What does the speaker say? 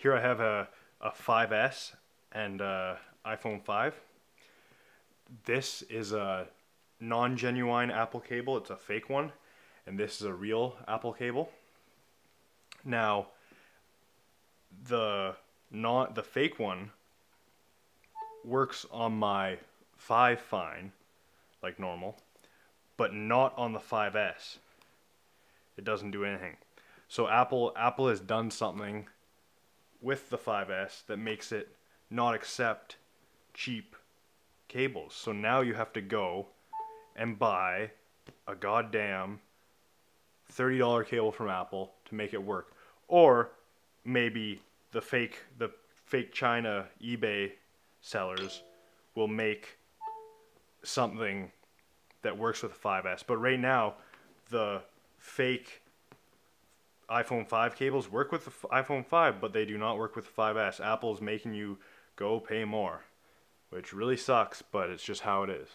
here I have a 5S and iPhone 5. This is a non-genuine Apple cable. It's a fake one, and this is a real Apple cable. Now, the fake one works on my 5 fine, like normal, but not on the 5S. It doesn't do anything. So Apple has done something with the 5S that makes it not accept cheap cables. So now you have to go and buy a goddamn $30 cable from Apple to make it work. Or maybe the fake China eBay sellers will make something that works with the 5S. But right now, the fake iPhone 5 cables work with the iPhone 5, but they do not work with the 5S. Apple's making you go pay more, which really sucks, but it's just how it is.